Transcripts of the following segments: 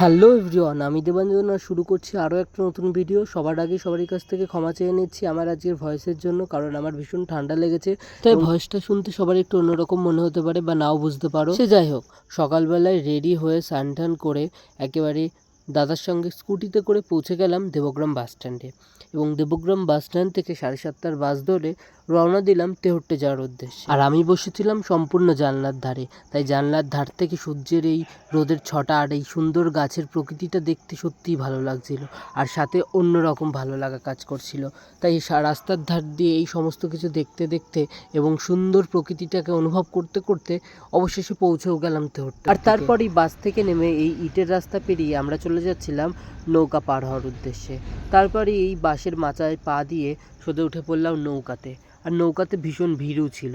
Hello everyone, আমি দেবাঞ্জন আর শুরু করছি আরও একটা নতুন ভিডিও। সবার আগে সবারই কাছ থেকে ক্ষমা চেয়ে নিচ্ছি আমার আজকের ভয়েসের জন্য, কারণ আমার ভীষণ ঠান্ডা লেগেছে, তাই ভয়েসটা শুনতে সবার একটু অন্যরকম মনে হতে পারে বা নাও বুঝতে পারো। সে যাই হোক, সকালবেলায় রেডি হয়ে স্নান টান করে একেবারে দাদার সঙ্গে স্কুটিতে করে পৌঁছে গেলাম দেবগ্রাম বাস স্ট্যান্ডে, এবং দেবগ্রাম বাস স্ট্যান্ড থেকে 7:30টার বাস ধরে রওনা দিলাম তেহট্টে যাওয়ার উদ্দেশ্যে। আর আমি বসেছিলাম সম্পূর্ণ জানলার ধারে, তাই জানলার ধার থেকে সূর্যের এই রোদের ছটা আর এই সুন্দর গাছের প্রকৃতিটা দেখতে সত্যিই ভালো লাগছিল, আর সাথে অন্যরকম ভালো লাগা কাজ করছিল। তাই রাস্তার ধার দিয়ে এই সমস্ত কিছু দেখতে দেখতে এবং সুন্দর প্রকৃতিটাকে অনুভব করতে করতে অবশেষে পৌঁছেও গেলাম তেহট্টে। আর তারপরই বাস থেকে নেমে এই ইটের রাস্তা পেরিয়ে আমরা চলে যাচ্ছিলাম নৌকা পার হওয়ার উদ্দেশ্যে। তারপরে এই বাসের মাচায় পা দিয়ে সোজা উঠে পড়লাম নৌকাতে, আর নৌকাতে ভীষণ ভিড়ও ছিল।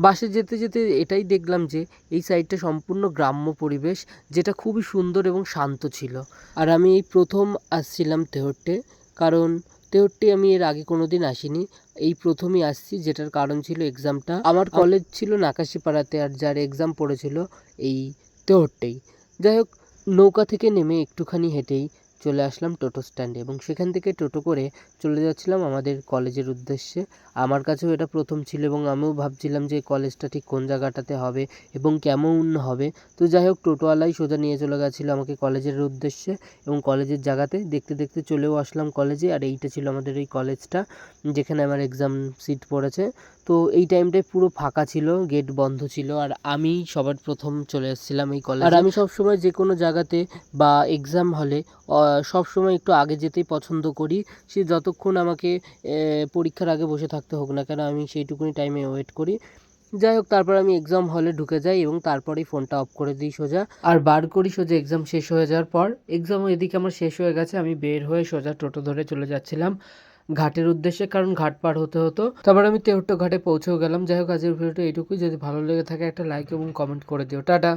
বাসে যেতে যেতে এটাই দেখলাম যে এই সাইডটা সম্পূর্ণ গ্রাম্য পরিবেশ, যেটা খুবই সুন্দর এবং শান্ত ছিল। আর আমি এই প্রথম আসছিলাম তেহট্টে, কারণ তেহট্টে আমি এর আগে কোনো দিন আসিনি, এই প্রথমই আসছি, যেটার কারণ ছিল এক্সামটা। আমার কলেজ ছিল নাকাশিপাড়াতে, আর যার এক্সাম পড়েছিল এই তেহট্টেই। যাই হোক, নৌকা থেকে নেমে একটুখানি হেঁটেই চলে আসলাম টোটো স্ট্যান্ডে, এবং সেখান থেকে টোটো করে চলে যাচ্ছিলাম আমাদের কলেজের উদ্দেশ্যে। আমার কাছেও এটা প্রথম ছিল, এবং আমিও ভাবছিলাম যে কলেজটা ঠিক কোন জায়গাটাতে হবে এবং কেমন হবে। তো যাই হোক, টোটোওয়ালাই সোজা নিয়ে চলে গেছিলো আমাকে কলেজের উদ্দেশ্যে, এবং কলেজের জায়গাতে দেখতে দেখতে চলেও আসলাম কলেজে। আর এইটা ছিল আমাদের এই কলেজটা, যেখানে আমার এক্সাম সিট পড়েছে। তো এই টাইমটায় পুরো ফাঁকা ছিল, গেট বন্ধ ছিল, আর আমি সবার প্রথম চলে এসেছিলাম এই কলেজে। আর আমি সবসময় যে কোনো জায়গাতে বা এক্সাম হলে সবসময় একটু আগে যেতেই পছন্দ করি। সে যতক্ষণ আমাকে পরীক্ষার আগে বসে থাকতে হোক না কেন, আমি সেইটুকুনি টাইমে ওয়েট করি। যাই হোক, তারপর আমি এক্সাম হলে ঢুকে যাই এবং তারপরেই ফোনটা অফ করে দিই সোজা, আর বার করি সোজা এক্সাম শেষ হয়ে যাওয়ার পর। এক্সামও এদিকে আমার শেষ হয়ে গেছে, আমি বের হয়ে সোজা টোটো ধরে চলে যাচ্ছিলাম ঘাটের উদ্দেশ্যে, কারণ ঘাট পার হতে হতো। তারপর আমি তেহট্টে ঘাটে পৌঁছেও গেলাম। যাই হোক, আজকের ভিডিওটা এইটুকুই। যদি ভালো লেগে থাকে একটা লাইক এবং কমেন্ট করে দিও। টাটা।